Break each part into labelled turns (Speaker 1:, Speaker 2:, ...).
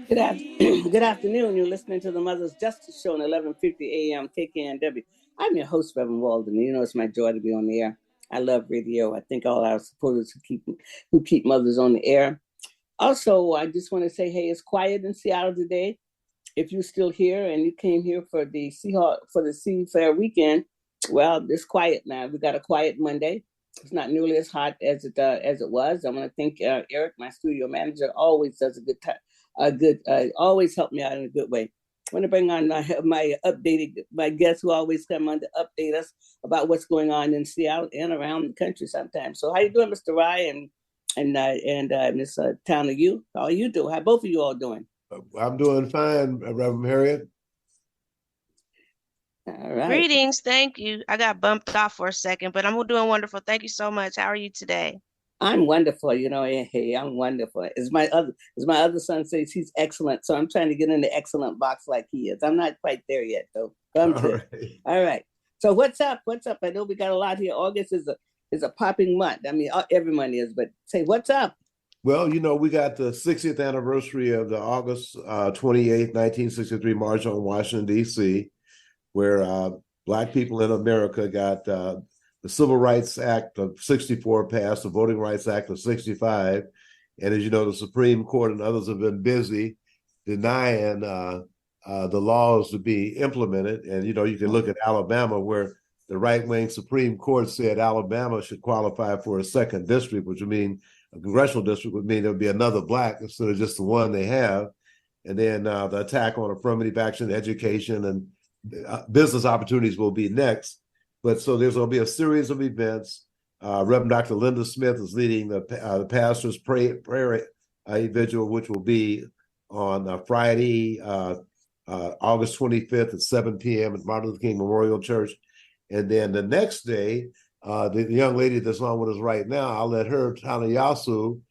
Speaker 1: Good, Good afternoon. You're listening to the Mother's Justice Show on 11:50 a.m. KKNW. I'm your host, Reverend Walden. You know it's my joy to be on the air. I love radio. I think all our supporters who keep mothers on the air. Also, I just want to say, hey, it's quiet in Seattle today. If you're still here and you came here for the Sea Fair weekend, well, it's quiet now. We got a quiet Monday. It's not nearly as hot as it was. I want to thank Eric, my studio manager. Always does a good time. Always help me out in a good way. I want to bring on my guests who always come on to update us about what's going on in Seattle and around the country sometimes. So how you doing, Mr. Rye and Miss Tana? How are you doing? How both of you all doing?
Speaker 2: I'm doing fine, Reverend Harriet.
Speaker 3: All right. Greetings. Thank you. I got bumped off for a second, but I'm doing wonderful. Thank you so much. How are you today?
Speaker 1: I'm wonderful. Hey, I'm wonderful. As my other son says, he's excellent. So I'm trying to get in the excellent box like he is. I'm not quite there yet, though. But I'm good. Right. All right. So what's up? I know we got a lot here. August is a popping month. I mean, every month is, but say what's up?
Speaker 2: Well, we got the 60th anniversary of the August 28th, 1963 March on Washington, D.C., where Black people in America got the Civil Rights Act of 64 passed, the Voting Rights Act of 65. And as you know, the Supreme Court and others have been busy denying the laws to be implemented. And, you can look at Alabama, where the right-wing Supreme Court said Alabama should qualify for a second district, which would mean a congressional district would mean there would be another Black instead of just the one they have. And then the attack on affirmative action, education, and business opportunities will be next. But so there's going to be a series of events. Reverend Dr. Linda Smith is leading the pastor's prayer vigil, which will be on Friday, August 25th at 7 p.m. at Martin Luther King Memorial Church. And then the next day, the young lady that's on with us right now, I'll let her, Tana Yasu,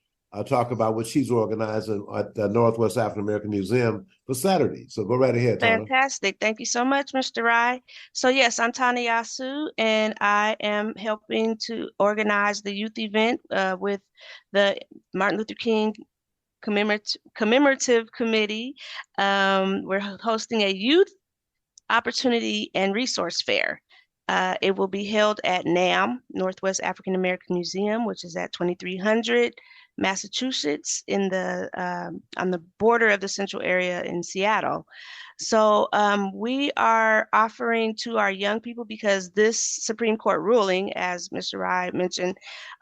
Speaker 2: talk about what she's organizing at the Northwest African American Museum for Saturday. So go right ahead, Tana.
Speaker 3: Fantastic. Thank you so much, Mr. Rye. So yes, I'm Tana Yasu, and I am helping to organize the youth event with the Martin Luther King Commemorative Committee. We're hosting a youth opportunity and resource fair. It will be held at NAM, Northwest African American Museum, which is at 2300 Massachusetts on the border of the central area in Seattle. So we are offering to our young people, because this Supreme Court ruling, as Mr. Rye mentioned,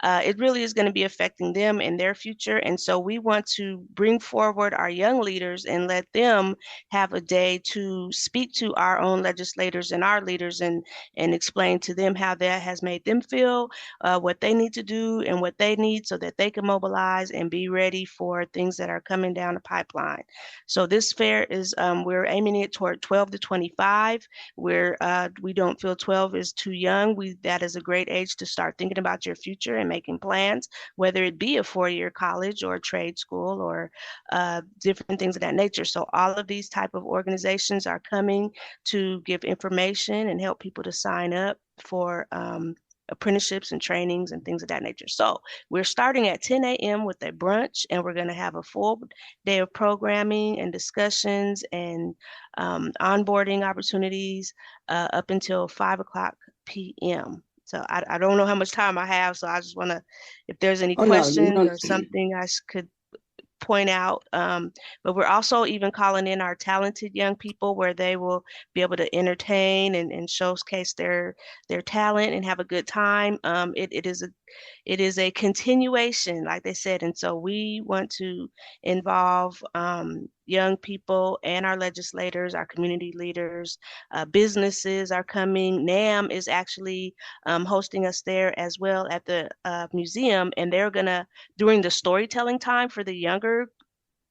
Speaker 3: it really is going to be affecting them and their future. And so we want to bring forward our young leaders and let them have a day to speak to our own legislators and our leaders and explain to them how that has made them feel, what they need to do and what they need so that they can mobilize and be ready for things that are coming down the pipeline. So this fair is, we're aiming it toward 12 to 25, where we don't feel 12 is too young. That is a great age to start thinking about your future and making plans, whether it be a four-year college or a trade school or different things of that nature. So all of these type of organizations are coming to give information and help people to sign up for apprenticeships and trainings and things of that nature. So we're starting at 10 a.m. with a brunch, and we're going to have a full day of programming and discussions and onboarding opportunities up until 5 o'clock p.m. So I don't know how much time I have, so I just want to, if there's any questions or something I could point out. But we're also even calling in our talented young people, where they will be able to entertain and showcase their talent and have a good time. It is a continuation, like they said, and so we want to involve young people and our legislators, our community leaders, businesses are coming. NAM is actually hosting us there as well at the museum, and they're gonna, during the storytelling time for the younger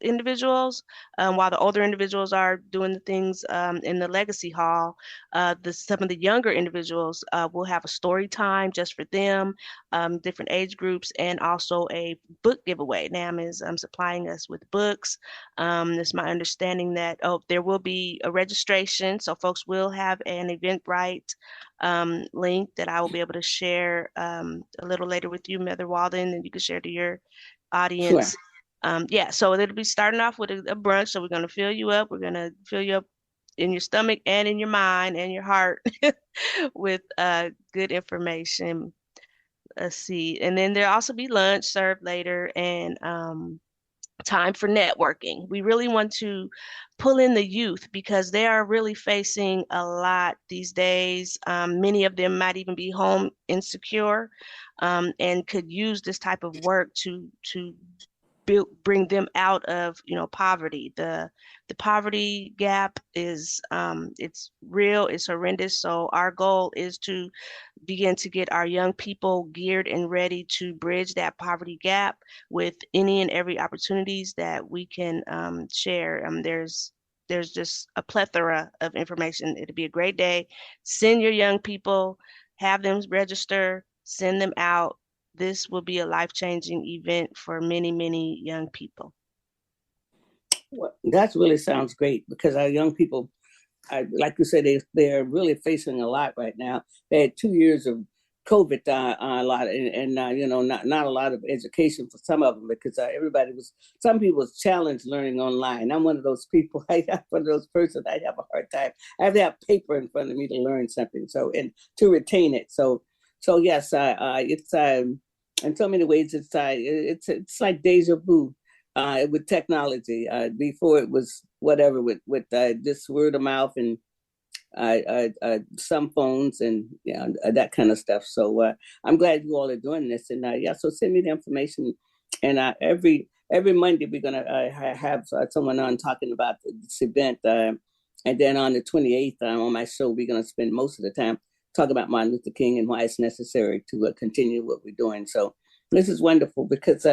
Speaker 3: individuals, while the older individuals are doing the things in the legacy hall, some of the younger individuals will have a story time just for them, different age groups, and also a book giveaway. NAM is supplying us with books. It's my understanding that there will be a registration, so folks will have an Eventbrite link that I will be able to share a little later with you, Mother Walden, and you can share to your audience.
Speaker 1: Sure.
Speaker 3: Yeah, so it'll be starting off with a brunch. So we're going to fill you up. We're going to fill you up in your stomach and in your mind and your heart with good information. Let's see. And then there'll also be lunch served later and time for networking. We really want to pull in the youth because they are really facing a lot these days. Many of them might even be home insecure, and could use this type of work to bring them out of poverty. The poverty gap is it's real, it's horrendous. So our goal is to begin to get our young people geared and ready to bridge that poverty gap with any and every opportunities that we can share. There's just a plethora of information. It'll be a great day. Send your young people, have them register, send them out. This will be a life-changing event for many, many young people.
Speaker 1: Well, that really sounds great because our young people, like you said, they're really facing a lot right now. They had 2 years of COVID a lot, and not a lot of education for some of them because some people was challenged learning online. I'm one of those people. I'm one of those persons. I have a hard time. I have to have paper in front of me to learn something, so and to retain it. So yes, it's in so many ways it's like deja vu with technology. Before it was whatever with just word of mouth and some phones and that kind of stuff. So I'm glad you all are doing this. And yeah, so send me the information. And every Monday we're gonna have someone on talking about this event. And then on the 28th on my show, we're gonna spend most of the time talking about Martin Luther King and why it's necessary to continue what we're doing. So this is wonderful because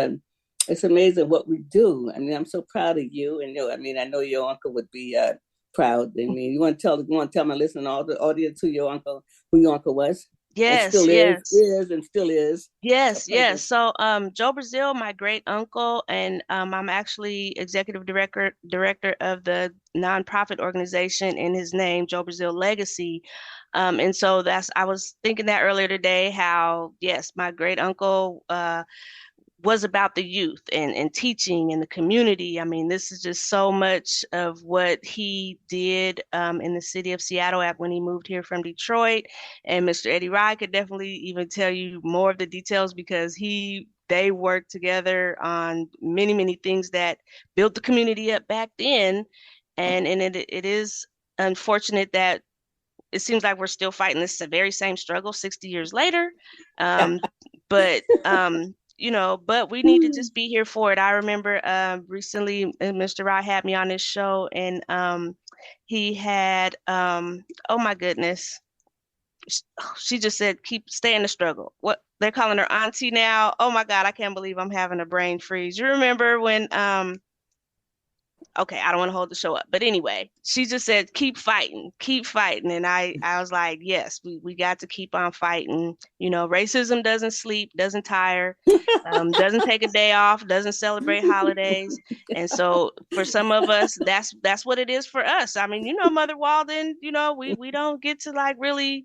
Speaker 1: it's amazing what we do. I mean, I'm so proud of you. And I know your uncle would be proud. I mean, you want to tell my listener, all the audience, who your uncle was, and
Speaker 3: Yes,
Speaker 1: still
Speaker 3: yes.
Speaker 1: is, and still is.
Speaker 3: Yes, yes. So, Joe Brazil, my great uncle, and I'm actually executive director of the nonprofit organization in his name, Joe Brazil Legacy. And so I was thinking that earlier today, how yes, my great uncle was about the youth and teaching in the community. I mean, this is just so much of what he did in the city of Seattle when he moved here from Detroit. And Mr. Eddie Rye could definitely even tell you more of the details because they worked together on many, many things that built the community up back then. And it is unfortunate that it seems like we're still fighting this very same struggle 60 years later. But but we need to just be here for it. I remember recently Mr. Rye had me on his show and he had oh my goodness. She just said, keep stay in the struggle. What they're calling her auntie now. Oh my God, I can't believe I'm having a brain freeze. You remember when okay, I don't want to hold the show up. But anyway, she just said, keep fighting, keep fighting. And I was like, yes, we got to keep on fighting. Racism doesn't sleep, doesn't tire, doesn't take a day off, doesn't celebrate holidays. And so for some of us, that's what it is for us. I mean, Mother Walden, we don't get to like really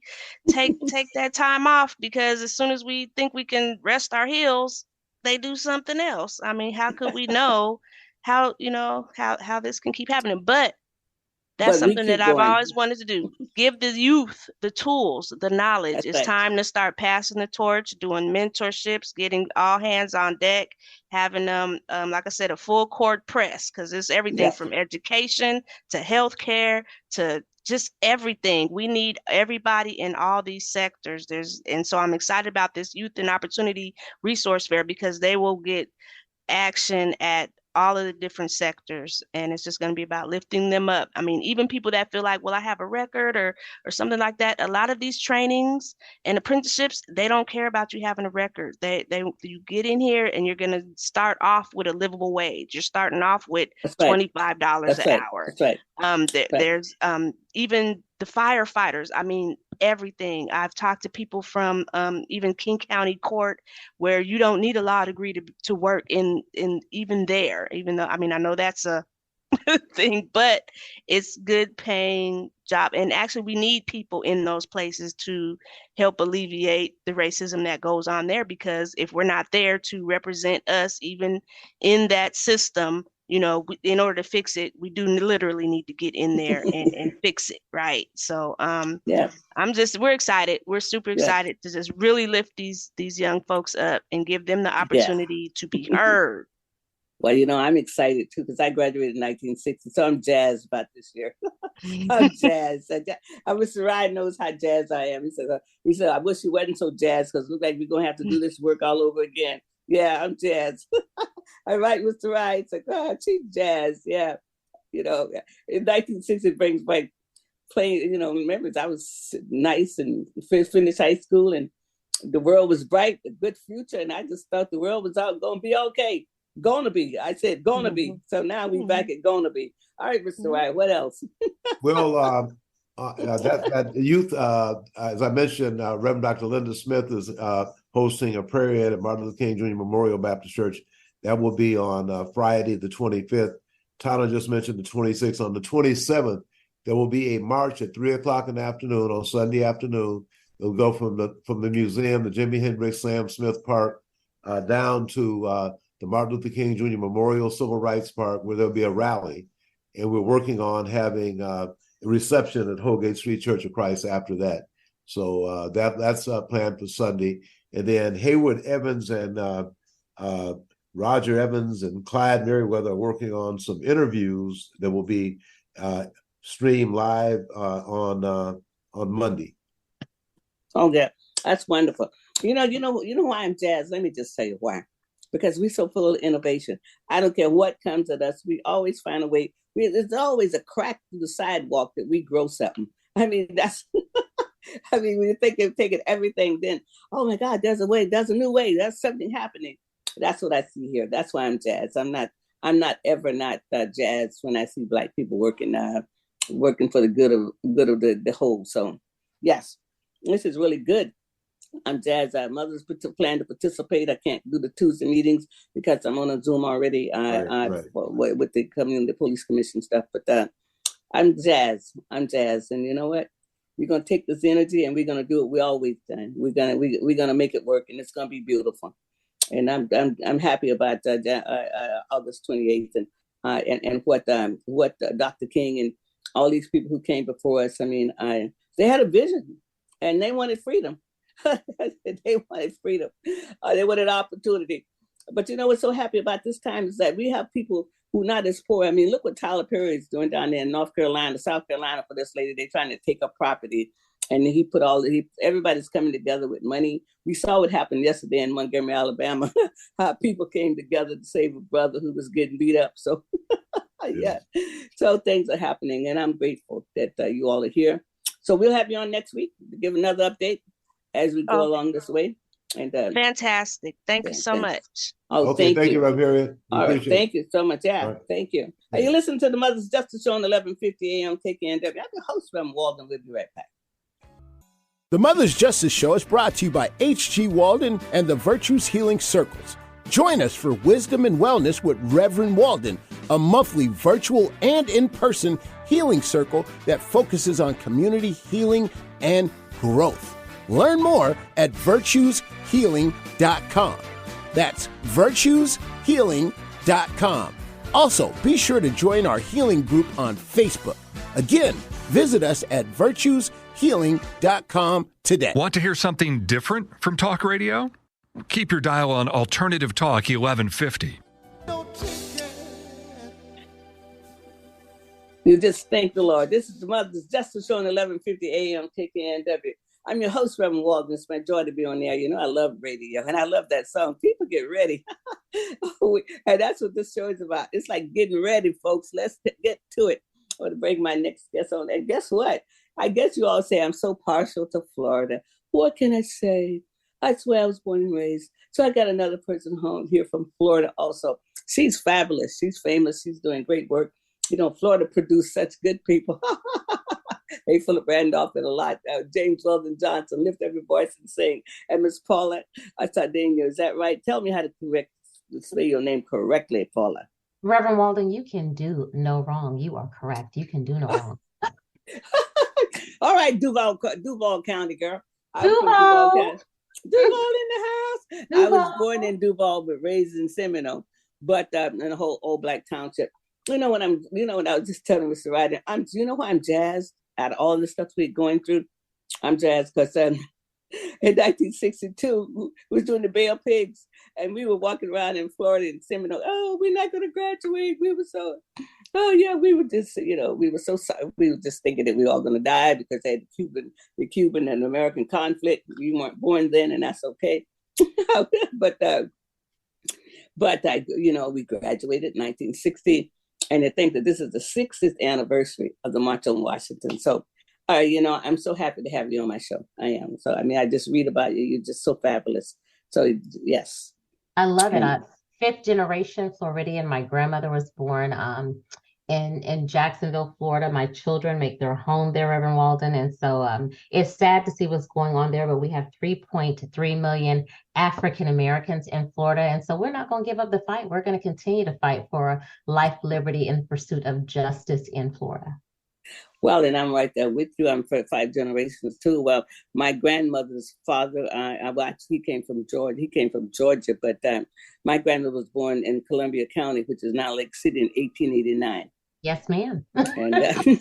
Speaker 3: take that time off because as soon as we think we can rest our heels, they do something else. I mean, how could we know how this can keep happening? But that's
Speaker 1: But we
Speaker 3: something that
Speaker 1: keep
Speaker 3: I've
Speaker 1: going.
Speaker 3: always wanted to do. Give the youth the tools, the knowledge.
Speaker 1: That's
Speaker 3: It's
Speaker 1: right.
Speaker 3: time to start passing the torch, doing mentorships, getting all hands on deck, having like I said, a full court press, because it's everything
Speaker 1: Yeah.
Speaker 3: from education to healthcare to just everything. We need everybody in all these sectors. And so I'm excited about this Youth and Opportunity Resource Fair because they will get action at all of the different sectors, and it's just going to be about lifting them up. I mean, even people that feel like, well, I have a record or something like that. A lot of these trainings and apprenticeships, they don't care about you having a record. You get in here and you're going to start off with a livable wage. You're starting off with
Speaker 1: That's right.
Speaker 3: $25
Speaker 1: That's
Speaker 3: an
Speaker 1: right.
Speaker 3: hour.
Speaker 1: That's right. Right.
Speaker 3: There's even the firefighters. I mean, everything. I've talked to people from even King County Court where you don't need a law degree to work in even there, even though I mean I know that's a thing, but it's good paying job. And actually, we need people in those places to help alleviate the racism that goes on there, because if we're not there to represent us, even in that system, in order to fix it, we do literally need to get in there and fix it, right? So,
Speaker 1: Yeah.
Speaker 3: we're excited. We're super
Speaker 1: Yeah.
Speaker 3: excited to just really lift these young folks up and give them the
Speaker 1: Yeah.
Speaker 3: opportunity to be heard.
Speaker 1: Well, I'm excited too because I graduated in 1960, so I'm jazzed about this year. I'm jazzed. I wish Rye knows how jazzed I am. He said, I wish he wasn't so jazzed because it looks like we're gonna have to do this work all over again. Yeah, I'm jazzed. All right, Mr. Rye. It's like, oh, she's jazzed. Yeah, in 1960 it brings back playing. Remember I was nice and finished high school and the world was bright, a good future, and I just thought the world was out going to be okay. Gonna be. I said gonna be. So now we back at gonna be. All right, Mr. Wright, what else?
Speaker 2: Well, that youth, as I mentioned, Reverend Dr. Linda Smith is hosting a prayer at Martin Luther King Jr. Memorial Baptist Church. That will be on Friday, the 25th. Tyler just mentioned the 26th. On the 27th, there will be a march at 3:00 in the afternoon on Sunday afternoon. It'll go from the museum, the Jimi Hendrix Sam Smith Park, down to the Martin Luther King Jr. Memorial Civil Rights Park, where there'll be a rally. And we're working on having a reception at Holgate Street Church of Christ after that. So that's planned for Sunday. And then Hayward Evans and Roger Evans and Clyde Merriweather are working on some interviews that will be streamed live on Monday.
Speaker 1: Oh, yeah, that's wonderful. You know why I'm jazzed? Let me just tell you why. Because we're so full of innovation. I don't care what comes at us. We always find a way. There's always a crack through the sidewalk that we grow something. I mean, we think of taking everything, then, oh my God, there's a way, there's a new way, there's something happening. That's what I see here. That's why I'm jazzed. I'm not ever not jazzed when I see Black people working for the good of the whole. So, yes, this is really good. I'm jazzed. Mother's plan to participate. I can't do the Tuesday meetings because I'm on a Zoom already
Speaker 2: Right.
Speaker 1: with the Community Police Commission stuff. But I'm jazzed. And you know what? We're gonna take this energy and we're gonna do what we always done. We're gonna make it work, and it's gonna be beautiful. And I'm happy about August 28th and what Dr. King and all these people who came before us. I mean, they had a vision and they wanted freedom. They wanted freedom. They wanted opportunity. But what's so happy about this time is that we have people who are not as poor. I mean, look what Tyler Perry is doing down there in North Carolina, South Carolina for this lady. They're trying to take up property. And he put everybody's coming together with money. We saw what happened yesterday in Montgomery, Alabama, how people came together to save a brother who was getting beat up. So, yeah. So things are happening. And I'm grateful that you all are here. So we'll have you on next week to give another update as we go along this way. And
Speaker 3: fantastic. Thank you so much.
Speaker 1: Oh,
Speaker 2: okay, thank you, Reverend.
Speaker 1: All right, thank you so much. Yeah,
Speaker 2: right.
Speaker 1: Thank you. Hey, you listen to the Mother's Justice Show on 1150 AM KKNW. I'm your host, Reverend Walden. We'll be right back.
Speaker 4: The Mother's Justice Show is brought to you by H.G. Walden and the Virtues Healing Circles. Join us for Wisdom and Wellness with Reverend Walden, a monthly virtual and in-person healing circle that focuses on community healing and growth. Learn more at virtueshealing.com. That's virtueshealing.com. Also, be sure to join our healing group on Facebook. Again, visit us at virtueshealing.com today.
Speaker 5: Want to hear something different from talk radio? Keep your dial on Alternative Talk 1150.
Speaker 1: You just thank the Lord. This is the Mother's Justice Show on 1150 AM KKNW. I'm your host, Reverend Walden. It's my joy to be on there. I love radio, and I love that song. People get ready. And that's what this show is about. It's like getting ready, folks. Let's get to it. I want to bring my next guest on. And guess what? I guess you all say I'm so partial to Florida. What can I say? That's where I was born and raised. So I got another person home here from Florida also. She's fabulous. She's famous. She's doing great work. Florida produced such good people. Hey, Philip Randolph and a lot. James Weldon Johnson, lift every voice and sing. And Miss Paula Sadinars, is that right? Tell me how to say your name correctly, Paula.
Speaker 6: Reverend Walden, you can do no wrong. You are correct. You can do no wrong.
Speaker 1: All right, Duval County girl. I'm from
Speaker 6: Duval.
Speaker 1: Duval County. Duval in the house.
Speaker 6: Duval.
Speaker 1: I was born in Duval, but raised in Seminole, but in the whole old black township. You know what I was just telling Mr. Ryder, you know why I'm jazzed out of all the stuff we're going through? I'm jazzed because in 1962, we was doing the Bay of Pigs, and we were walking around in Florida and Seminole. Oh, we're not going to graduate. We were so, oh yeah, we were just, we were so sorry. We were just thinking that we were all going to die because they had the Cuban and American conflict. We weren't born then, and that's okay. but we graduated in 1960, and to think that this is the 60th anniversary of the March on Washington. So, I'm so happy to have you on my show. I am. So, I just read about you. You're just so fabulous. So, yes.
Speaker 6: I love it. Fifth generation Floridian. My grandmother was born in Jacksonville, Florida. My children make their home there, Reverend Walden. And so it's sad to see what's going on there, but we have 3.3 million African Americans in Florida. And so we're not going to give up the fight. We're going to continue to fight for life, liberty, and pursuit of justice in Florida.
Speaker 1: Well, and I'm right there with you. I'm for 5 generations too. Well, my grandmother's father, he came from Georgia. He came from Georgia, but my grandmother was born in Columbia County, which is now Lake City, in 1889.
Speaker 6: Yes, ma'am.
Speaker 1: And, yes, ma'am.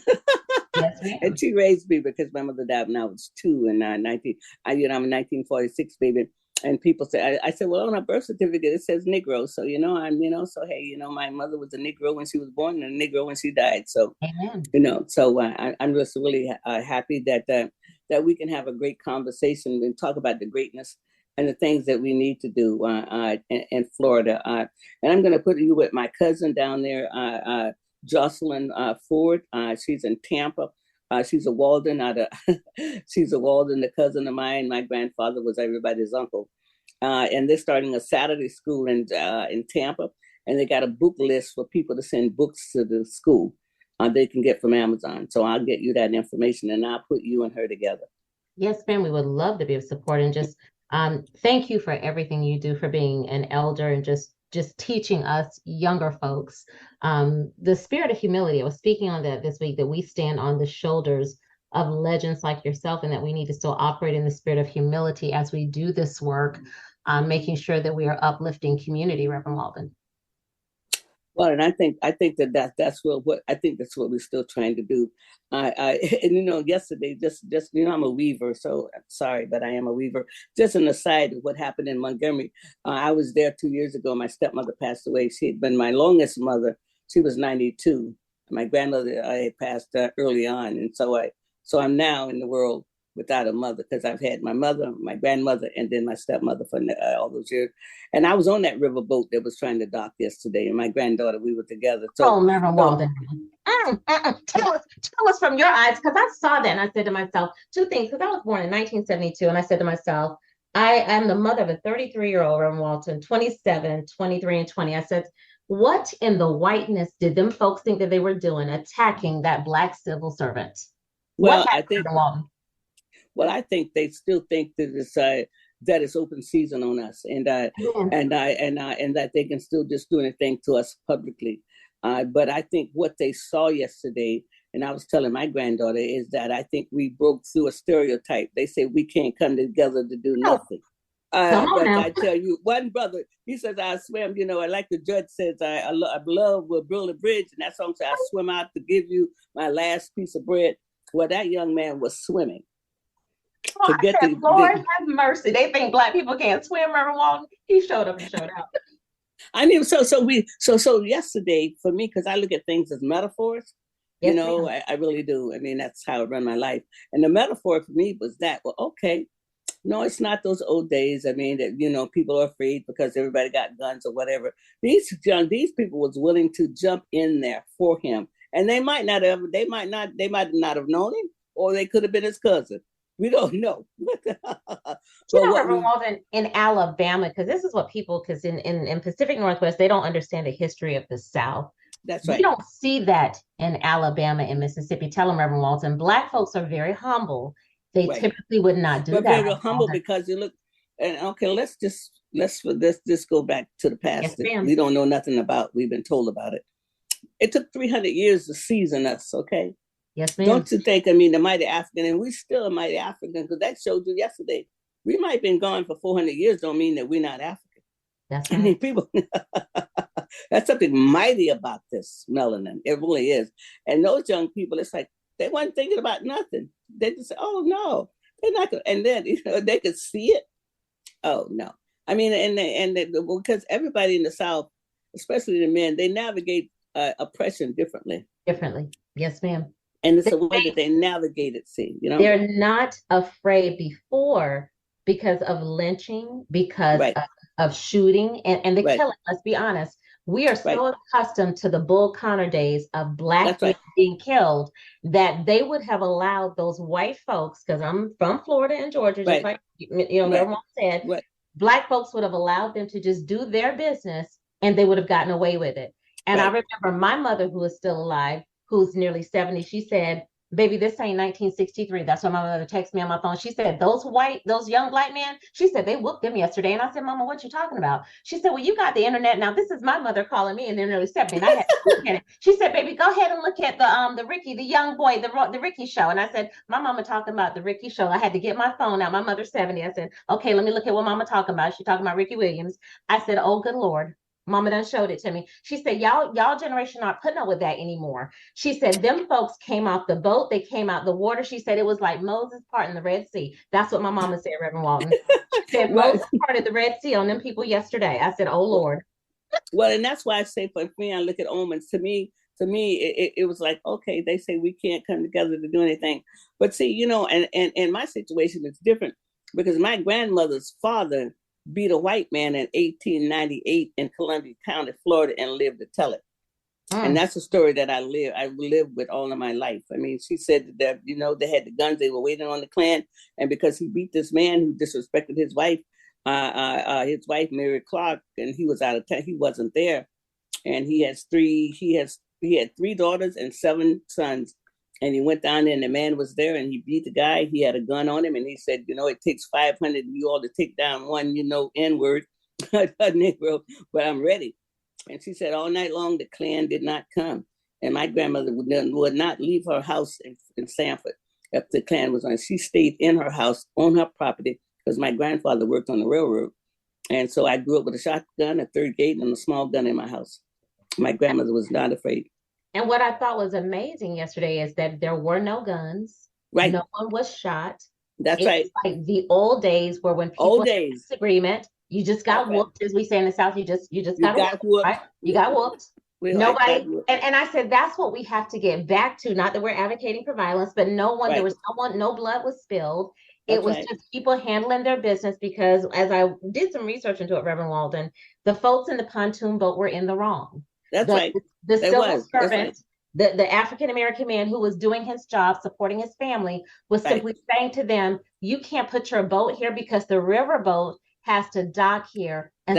Speaker 1: And she raised me because my mother died when I was 2, and I'm a 1946 baby. And people say, I said, well, on her birth certificate, it says Negro. So, hey, my mother was a Negro when she was born and a Negro when she died. So,
Speaker 6: Amen.
Speaker 1: So I'm just really happy that we can have a great conversation and talk about the greatness and the things that we need to do in Florida. And I'm going to put you with my cousin down there, Jocelyn Ford. She's in Tampa. She's a Walden, the cousin of mine. My grandfather was everybody's uncle. And they're starting a Saturday school in Tampa, and they got a book list for people to send books to the school they can get from Amazon. So I'll get you that information, and I'll put you and her together.
Speaker 6: Yes, ma'am. We would love to be of support, and just thank you for everything you do, for being an elder and just teaching us younger folks the spirit of humility. I was speaking on that this week, that we stand on the shoulders of legends like yourself, and that we need to still operate in the spirit of humility as we do this work, making sure that we are uplifting community, Reverend Walden.
Speaker 1: Well, and I think that's what we're still trying to do. Yesterday, I'm a weaver, so I'm sorry, but I am a weaver. Just an aside of what happened in Montgomery. I was there 2 years ago. My stepmother passed away. She had been my longest mother. She was 92. My grandmother had passed early on, and so I'm now in the world without a mother, because I've had my mother, my grandmother, and then my stepmother for all those years. And I was on that river boat that was trying to dock yesterday, and my granddaughter, we were together. So,
Speaker 6: Reverend Walden, tell us from your eyes, because I saw that and I said to myself 2 things, because I was born in 1972, and I said to myself, I am the mother of a 33-year-old, Reverend Walden, 27, 23, and 20. I said, what in the whiteness did them folks think that they were doing, attacking that Black civil servant?
Speaker 1: Well, I think they still think that it's open season on us, and that they can still just do anything to us publicly. But I think what they saw yesterday, and I was telling my granddaughter, is that I think we broke through a stereotype. They say we can't come together to do nothing. But I tell you, one brother, he says, I swim, like the judge says, I love will build a bridge. And that song says, I swim out to give you my last piece of bread. Well, that young man was swimming.
Speaker 6: Lord have mercy. They think Black people can't swim, Reverend Walden. He showed up and showed out.
Speaker 1: I mean, so yesterday for me, because I look at things as metaphors,
Speaker 6: yes,
Speaker 1: I really do. I mean, that's how I run my life. And the metaphor for me was that, well, okay, no, it's not those old days. I mean, that, people are afraid because everybody got guns or whatever. These people was willing to jump in there for him. And they might not have known him, or they could have been his cousin. We don't know.
Speaker 6: Reverend Walden, in Alabama, because this is what people, because in Pacific Northwest, they don't understand the history of the South.
Speaker 1: That's right.
Speaker 6: You don't see that in Alabama and Mississippi. Tell them, Reverend Walden, Black folks are very humble. They typically would not do that.
Speaker 1: But very humble because you look, and okay, let's just let's just go back to the past
Speaker 6: Yes,
Speaker 1: that
Speaker 6: ma'am.
Speaker 1: we don't know nothing about. We've been told about it. It took 300 years to season us, okay?
Speaker 6: Yes, ma'am.
Speaker 1: Don't you think, the mighty African, and we still a mighty African, because that showed you yesterday. We might have been gone for 400 years, don't mean that we're not African.
Speaker 6: That's right.
Speaker 1: People, that's something mighty about this melanin. It really is. And those young people, it's like, they weren't thinking about nothing. They just say, oh, no, they're not going to. And then, they could see it. Oh, no. Because everybody in the South, especially the men, they navigate oppression differently.
Speaker 6: Yes, ma'am.
Speaker 1: And it's a way that they navigate it,
Speaker 6: They're not afraid before because of lynching, because of shooting, and the killing. Let's be honest. We are so accustomed to the Bull Connor days of black men being killed that they would have allowed those white folks, because I'm from Florida and Georgia, just like everyone said, black folks would have allowed them to just do their business and they would have gotten away with it. And I remember my mother, who is still alive, who's nearly 70, she said, baby, this ain't 1963. That's when my mother texted me on my phone. She said, those young black men, she said, they whooped them yesterday. And I said, Mama, what you talking about? She said, well, you got the internet. Now, this is my mother calling me, and they're nearly 70. And I had to look at it. She said, baby, go ahead and look at the Ricky, the young boy, the Ricky show. And I said, my mama talking about the Ricky show. I had to get my phone out. My mother's 70. I said, okay, let me look at what mama talking about. She talking about Ricky Williams. I said, oh, good Lord. Mama done showed it to me. She said, y'all generation not putting up with that anymore. She said, them folks came off the boat. They came out the water. She said, it was like Moses parting the Red Sea. That's what my mama said, Reverend Walton. She said, Moses parted the Red Sea on them people yesterday. I said, oh, Lord.
Speaker 1: Well, and that's why I say, for me, I look at omens. To me, it was like, okay, they say we can't come together to do anything. But see, and my situation is different, because my grandmother's father beat a white man in 1898 in Columbia County, Florida, and lived to tell it. And that's a story that I lived with all of my life. I mean, she said that, they had the guns, they were waiting on the Klan. And because he beat this man who disrespected his wife, Mary Clark, and he was out of town, he wasn't there. And he had three daughters and 7 sons. And he went down there, and the man was there, and he beat the guy. He had a gun on him, and he said, it takes 500 of you all to take down one, N-word, a Negro, but I'm ready. And she said all night long, the Klan did not come. And my grandmother would not leave her house in Sanford if the Klan was on. She stayed in her house on her property, because my grandfather worked on the railroad. And so I grew up with a shotgun, a 38, and a small gun in my house. My grandmother was not afraid.
Speaker 6: And what I thought was amazing yesterday is that there were no guns.
Speaker 1: Right.
Speaker 6: No one was shot.
Speaker 1: That's right.
Speaker 6: Like the old days where when people had disagreement, you just got whooped, as we say in the South. You just got whooped. Right? You got whooped. Nobody. And I said, that's what we have to get back to. Not that we're advocating for violence, but no blood was spilled. It was just people handling their business, because as I did some research into it, Reverend Walden, the folks in the pontoon boat were in the wrong.
Speaker 1: That's right.
Speaker 6: The civil servant, the African-American man who was doing his job, supporting his family, was simply saying to them, you can't put your boat here because the river boat has to dock here. And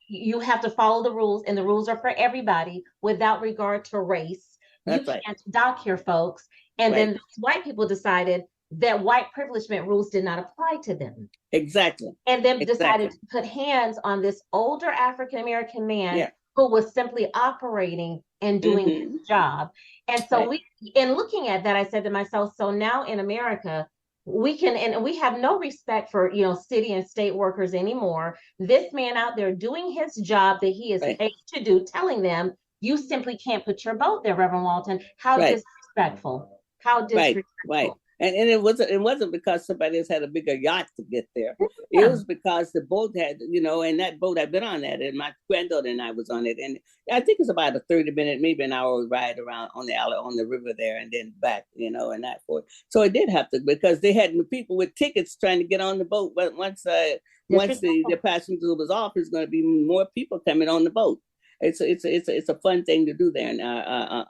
Speaker 6: you have to follow the rules, and the rules are for everybody without regard to race. You can't dock here, folks. And then white people decided that white privilegement rules did not apply to them.
Speaker 1: Exactly.
Speaker 6: And then decided to put hands on this older African-American man who was simply operating and doing his job. And so in looking at that, I said to myself, so now in America, we have no respect for, city and state workers anymore. This man out there doing his job that he is paid to do, telling them, you simply can't put your boat there, Reverend Walton. How disrespectful. How disrespectful.
Speaker 1: Right. And it wasn't because somebody else had a bigger yacht to get there. It was because the boat had, and that boat, I've been on that, and my granddaughter and I was on it. And I think it's about a 30-minute, maybe an hour ride around on the river there and then back, and that forth. So it did have to, because they had people with tickets trying to get on the boat. But once the passenger was off, there's going to be more people coming on the boat. It's a fun thing to do there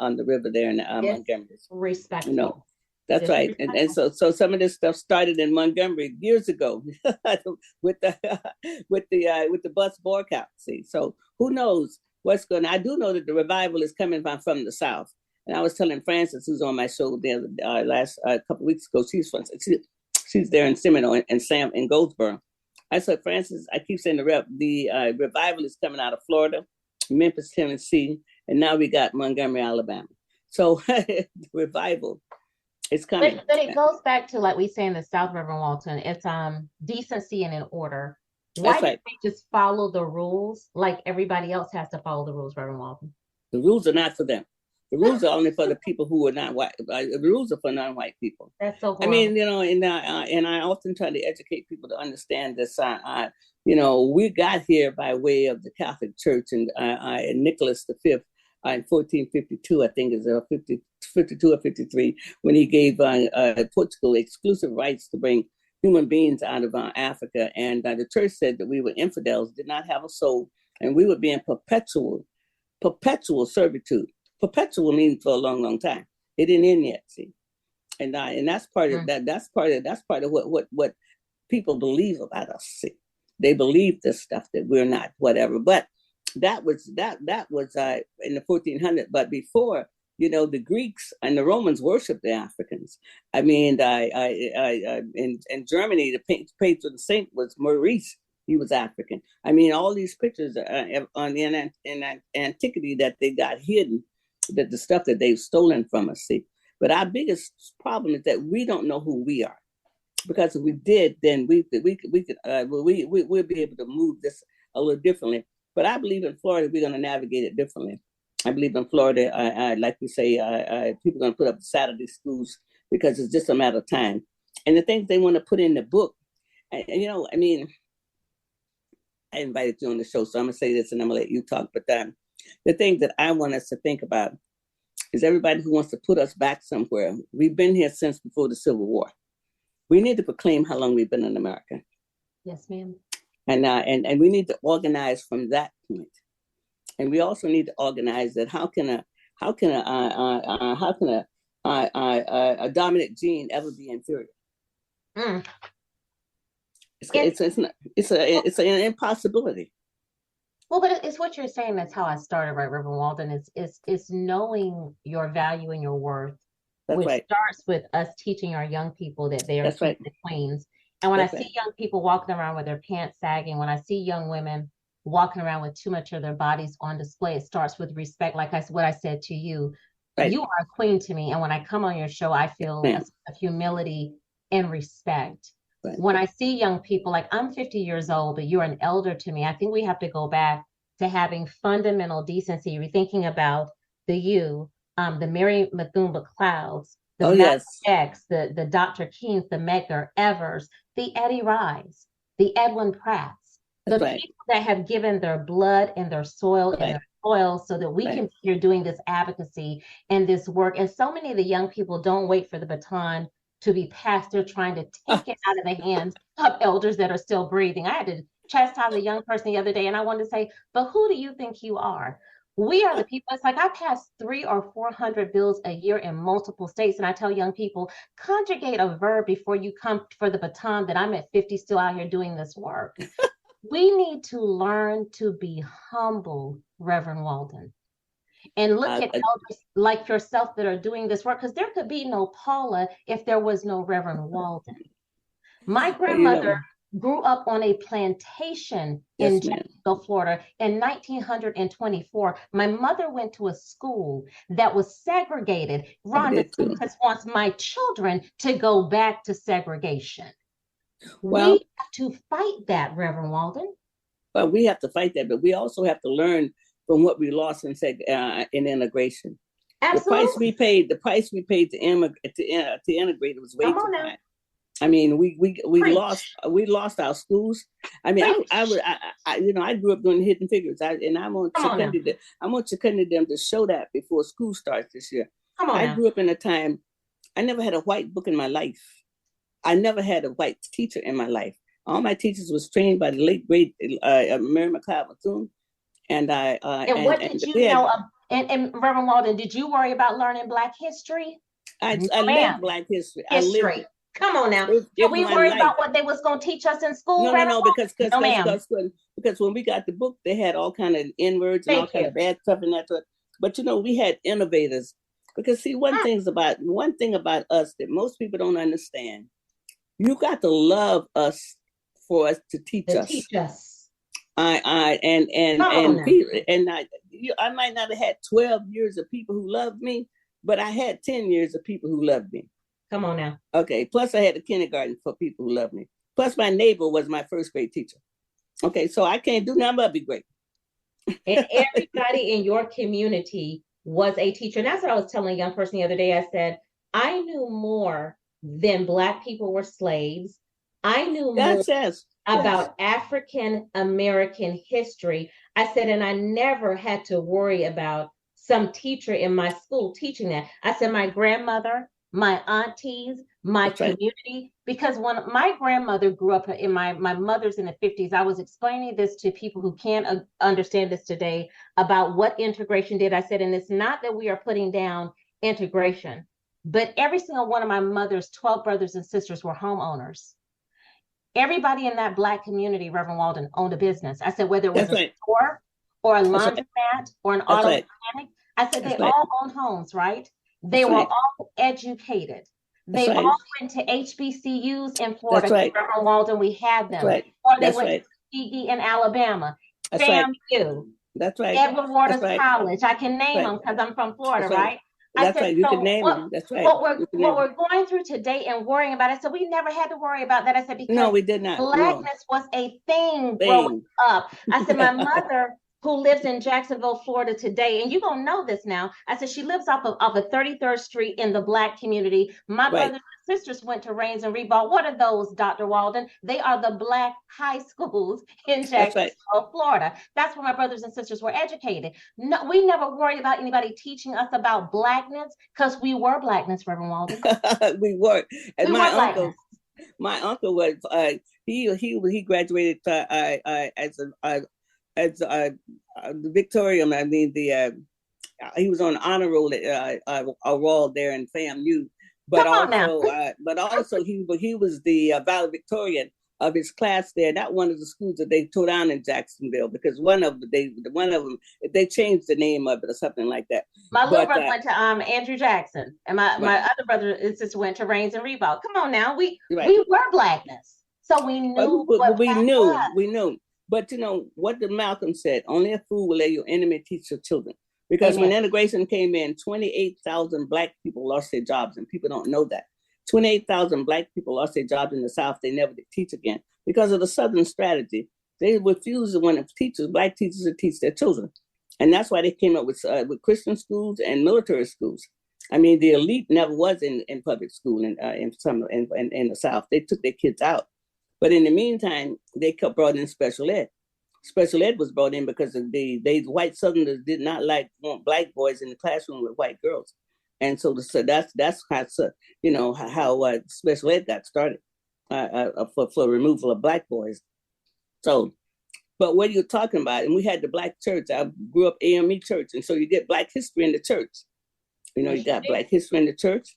Speaker 1: on the river there in Montgomery.
Speaker 6: Respectful.
Speaker 1: That's right. And so some of this stuff started in Montgomery years ago with the bus boycott. See, so who knows what's going on? I do know that the revival is coming from the South. And I was telling Frances, who's on my show last couple of weeks ago, she's there in Seminole and Sam in Goldsboro. I said, Francis, I keep saying the revival is coming out of Florida, Memphis, Tennessee, and now we got Montgomery, Alabama. So the revival is coming.
Speaker 6: But it goes back to, like we say in the South, Reverend Walton, it's decency and in order. Why
Speaker 1: That's right.
Speaker 6: didn't they just follow the rules like everybody else has to follow the rules, Reverend Walton?
Speaker 1: The rules are not for them. The rules are only for the people who are not white. The rules are for non-white people.
Speaker 6: That's so horrible.
Speaker 1: I mean, you know, and I often try to educate people to understand this. You know, we got here by way of the Catholic Church and Nicholas V in 1452, I think is 52 or 53, when he gave Portugal exclusive rights to bring human beings out of Africa. And the church said that we were infidels, did not have a soul, and we would be in perpetual servitude. Perpetual means for a long, long time. It didn't end yet, see. And that's part of that. That's part of what people believe about us. See, they believe this stuff that we're not whatever. But that was in the 1400s. But before, you know, the Greeks and the Romans worshipped the Africans. I mean, in Germany, the patron saint was Maurice. He was African. I mean, all these pictures in antiquity that they got hidden, that the stuff that they've stolen from us. See, but our biggest problem is that we don't know who we are, because if we did, then we'll be able to move this a little differently. But I believe in Florida, we're going to navigate it differently. I believe in Florida, like we say, people are going to put up Saturday schools because it's just a matter of time. And the things they want to put in the book, and you know, I mean, I invited you on the show, so I'm going to say this and I'm going to let you talk. But the thing that I want us to think about is everybody who wants to put us back somewhere. We've been here since before the Civil War. We need to proclaim how long we've been in America.
Speaker 6: Yes, ma'am.
Speaker 1: And we need to organize from that point. And we also need to organize that how can a dominant gene ever be inferior? It's an impossibility.
Speaker 6: Well, but it's what you're saying. That's how I started, right, Reverend Walden? It's knowing your value and your worth, which starts with us teaching our young people that they are kings and queens. And when I see young people walking around with their pants sagging, when I see young women walking around with too much of their bodies on display, it starts with respect. Like what I said to you, you are a queen to me. And when I come on your show, I feel a sense of humility and respect. When I see young people, like I'm 50 years old, but you're an elder to me, I think we have to go back to having fundamental decency, rethinking about the Mary Methumba Clouds, the Malcolm X, the Dr. Kings, the Medgar Evers, the Eddie Ryes, the Edwin Pratts, the people that have given their blood and their soil and their soil so that we can be here doing this advocacy and this work. And so many of the young people don't wait for the baton to be passed. They're trying to take it out of the hands of elders that are still breathing. I had to chastise a young person the other day, and I wanted to say, but who do you think you are? We are the people. It's like I pass 300 or 400 bills a year in multiple states, and I tell young people, conjugate a verb before you come for the baton that I'm at 50 still out here doing this work. We need to learn to be humble, Reverend Walden, and look at elders like yourself that are doing this work, because there could be no Paula if there was no Reverend Walden. My grandmother grew up on a plantation in Jacksonville, Florida in 1924. My mother went to a school that was segregated. Rhonda wants my children to go back to segregation. Well, we have to fight that, Reverend Walden.
Speaker 1: Well, we have to fight that, but we also have to learn from what we lost in integration.
Speaker 6: Absolutely.
Speaker 1: The price we paid to integrate was way too high. I mean, we lost our schools. I mean, I grew up doing Hidden Figures, and I'm on seconding them to show that before school starts this year. I grew up in a time I never had a white book in my life. I never had a white teacher in my life. All my teachers was trained by the late great Mary McLeod Bethune. And
Speaker 6: what did you know? And Reverend Walden, did you worry about learning Black history?
Speaker 1: I lived Black history.
Speaker 6: Come on now. Did we worry about what they was going to teach us in school?
Speaker 1: No, because when we got the book, they had all kind of N-words and all kind of bad stuff in that. But we had innovators. Because see, one thing about us that most people don't understand, you got to love us for us to teach
Speaker 6: To
Speaker 1: us.
Speaker 6: teach us.
Speaker 1: I might not have had 12 years of people who loved me, but I had 10 years of people who loved me.
Speaker 6: Come on now.
Speaker 1: Okay. Plus I had a kindergarten for people who loved me. Plus my neighbor was my first grade teacher. Okay. So I can't do nothing but be great.
Speaker 6: And everybody in your community was a teacher. And that's what I was telling a young person the other day. I said, I knew more than Black people were slaves. I knew more about African American history. I said, and I never had to worry about some teacher in my school teaching that. I said, my grandmother, my aunties, my community, because when my grandmother grew up in my mother's in the 50s, I was explaining this to people who can't understand this today about what integration did. I said, and it's not that we are putting down integration, but every single one of my mother's 12 brothers and sisters were homeowners. Everybody in that Black community, Reverend Walden, owned a business. I said, whether it was a store or a laundromat or an auto mechanic, I said, they all owned homes, right? They were all educated. They all went to HBCUs in Florida. Reverend Walden, we had them. Or they went to Tuskegee in Alabama. FAMU.
Speaker 1: That's right.
Speaker 6: Edward Waters College. I can name them because I'm from Florida, right?
Speaker 1: That's right. You can name them. That's right.
Speaker 6: What we're going through today and worrying about, I said, we never had to worry about that. I said, because
Speaker 1: we did not.
Speaker 6: Blackness was a thing growing up. I said, my mother, who lives in Jacksonville, Florida today, and you're going to know this now. I said, she lives off of 33rd Street in the Black community. My brothers and sisters went to Raines and Reebok. What are those, Dr. Walden? They are the Black high schools in Jacksonville, Florida. That's where my brothers and sisters were educated. No, we never worried about anybody teaching us about Blackness because we were Blackness, Reverend Walden.
Speaker 1: We were. And my uncle was, he graduated as the Victorian. I mean, he was on honor roll at Royal there in FAMU, but also he was the valedictorian of his class there. Not one of the schools that they tore down in Jacksonville, because one of them they changed the name of it or something like that.
Speaker 6: My little brother went to Andrew Jackson, and my other brother and sister went to Raines and Reebok. Come on now, we were Blackness, so we knew.
Speaker 1: We knew. But you know what the Malcolm said, only a fool will let your enemy teach your children. Because when integration came in, 28,000 Black people lost their jobs, and people don't know that. 28,000 Black people lost their jobs in the South. They never did teach again because of the Southern strategy. They refused to want Black teachers to teach their children. And that's why they came up with Christian schools and military schools. I mean, the elite never was in public school in the South. They took their kids out. But in the meantime, they brought in special ed. Special ed was brought in because of the white Southerners did not want Black boys in the classroom with white girls, and so that's how special ed got started for removal of Black boys. So, but what are you talking about? And we had the Black church. I grew up AME church, and so you get Black history in the church. You got Black history in the church.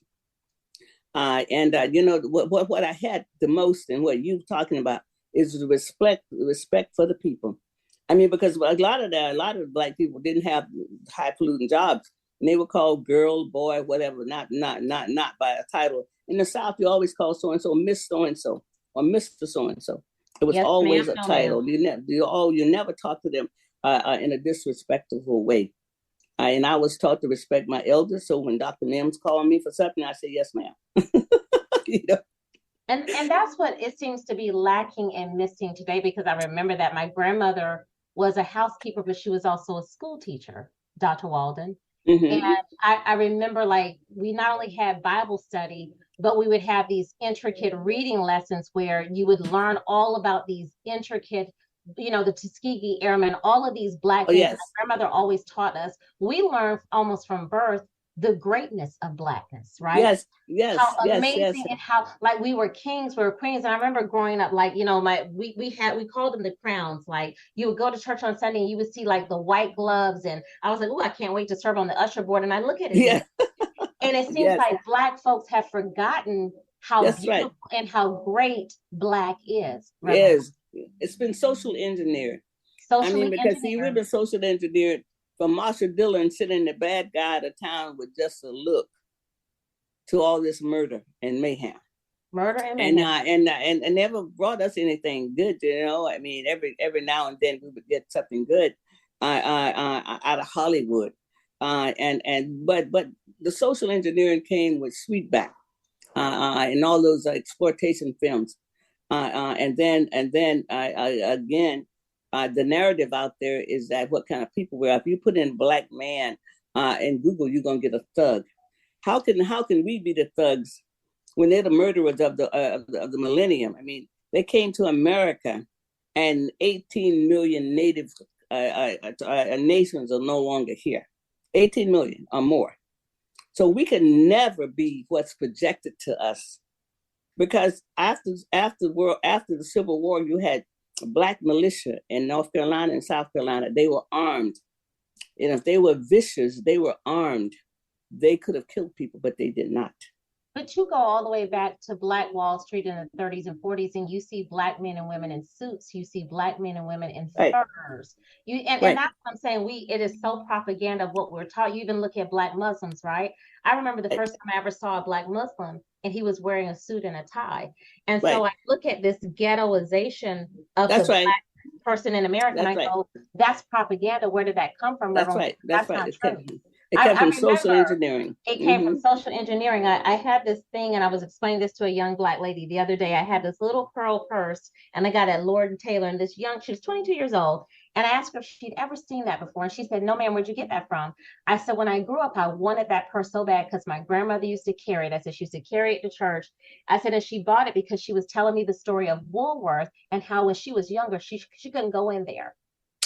Speaker 1: What I had the most, and what you're talking about, is the respect for the people. I mean, because a lot of Black people didn't have high polluting jobs, and they were called girl, boy, whatever, not by a title. In the South, you always call so and so Miss so and so or Mr. so and so. It was always a title. You never talk to them in a disrespectful way. And I was taught to respect my elders. So when Dr. Mims called me for something, I say, yes, ma'am.
Speaker 6: And that's what it seems to be lacking and missing today, because I remember that my grandmother was a housekeeper, but she was also a school teacher, Dr. Walden. Mm-hmm. And I remember, we not only had Bible study, but we would have these intricate reading lessons where you would learn all about these intricate, the Tuskegee Airmen, all of these Black things. Yes. My grandmother always taught us. We learned almost from birth the greatness of Blackness, right?
Speaker 1: Yes.
Speaker 6: How amazing, and how we were kings, we were queens. And I remember growing up, we called them the crowns. You would go to church on Sunday and you would see the white gloves, and I was like, oh, I can't wait to serve on the usher board. And I look at it, and it seems like Black folks have forgotten how beautiful and how great Black is. Right?
Speaker 1: Yes, it's been social engineered. We've been social engineered. From Marshall Dillon sitting the bad guy of town with just a look to all this murder and mayhem.
Speaker 6: Murder and
Speaker 1: and
Speaker 6: mayhem.
Speaker 1: and never brought us anything good. You know, I mean, every now and then we would get something good out of Hollywood, but the social engineering came with Sweetback and all those exploitation films, and then again, the narrative out there is that what kind of people we are. If you put in black man in Google, you're gonna get a thug. How can we be the thugs when they're the murderers of the millennium? I mean, they came to America, and 18 million native nations are no longer here. 18 million or more. So we can never be what's projected to us, because after the Civil War, you had black militia in North Carolina and South Carolina. They were armed, and if they were vicious, they were armed. They could have killed people, but they did not.
Speaker 6: But you go all the way back to Black Wall Street in the 30s and 40s, and you see black men and women in suits. You see black men and women in
Speaker 1: Right.
Speaker 6: furs. And that's what I'm saying. It is so propaganda of what we're taught. You even look at black Muslims, right? I remember the first time I ever saw a black Muslim, and he was wearing a suit and a tie. And so I look at this ghettoization of the black person in America, and I go, that's propaganda. Where did that come from?
Speaker 1: That's right. That's
Speaker 6: not
Speaker 1: right.
Speaker 6: true.
Speaker 1: It came from social engineering.
Speaker 6: It came from social engineering. I had this thing, and I was explaining this to a young black lady the other day. I had this little pearl purse, and I got it at Lord & Taylor, and she was 22 years old. And I asked her if she'd ever seen that before. And she said, no, ma'am, where'd you get that from? I said, when I grew up, I wanted that purse so bad because my grandmother used to carry it. I said, she used to carry it to church. I said, and she bought it because she was telling me the story of Woolworth and how when she was younger, she couldn't go in there.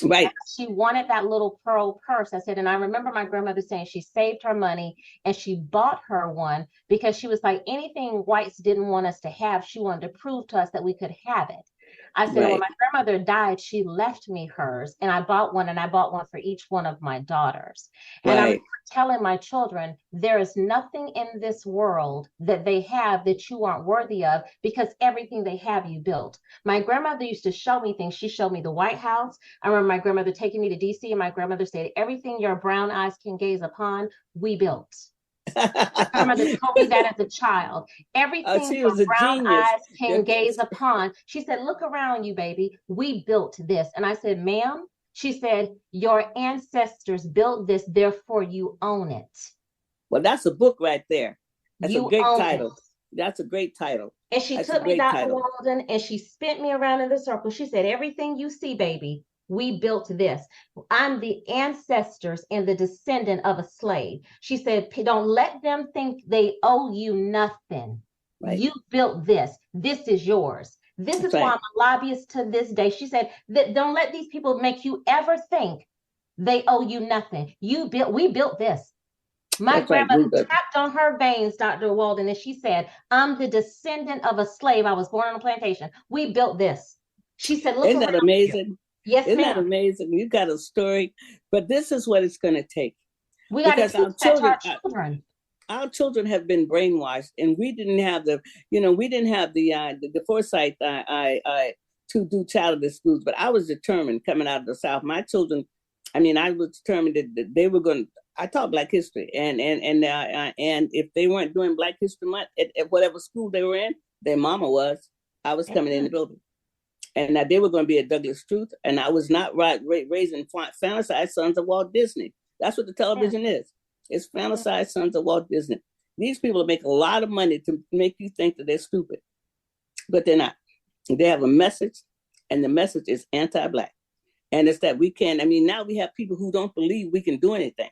Speaker 1: Right.
Speaker 6: And she wanted that little pearl purse. I said, and I remember my grandmother saying she saved her money and she bought her one because she was like, anything whites didn't want us to have, she wanted to prove to us that we could have it. I said, when my grandmother died, she left me hers, and I bought one, and I bought one for each one of my daughters. And I'm telling my children, there is nothing in this world that they have that you aren't worthy of, because everything they have, you built. My grandmother used to show me things. She showed me the White House. I remember my grandmother taking me to DC, and my grandmother said, everything your brown eyes can gaze upon, we built. My grandmother told me that as a child. Everything your brown eyes can gaze upon. She said, look around you, baby. We built this. And I said, ma'am, she said, your ancestors built this, therefore you own it.
Speaker 1: Well, that's a book right there. That's a great title. That's a great title.
Speaker 6: And she took me, Dr. Walden, and she spent me around in the circle. She said, everything you see, baby, we built this. I'm the ancestors and the descendant of a slave. She said, don't let them think they owe you nothing. Right. You built this. This is yours. This is why I'm a lobbyist to this day. She said, don't let these people make you ever think they owe you nothing. We built this. My grandmother tapped on her veins, Dr. Walden, and she said, I'm the descendant of a slave. I was born on a plantation. We built this. She said, look,
Speaker 1: isn't that amazing?
Speaker 6: Yes,
Speaker 1: isn't that amazing? You got a story, but this is what it's going to take.
Speaker 6: We got to teach that to our children.
Speaker 1: Our children have been brainwashed, and we didn't have the foresight to do charter schools. But I was determined coming out of the South. My children, I was determined that they were going. I taught Black history, and if they weren't doing Black History Month at whatever school they were in, their mama was. I was coming in the building. And that they were going to be a Douglas Truth, and I was not raising fantasized sons of Walt Disney. That's what the television is. It's fantasized sons of Walt Disney. These people make a lot of money to make you think that they're stupid, but they're not. They have a message, and the message is anti-Black. And it's that we can, now we have people who don't believe we can do anything.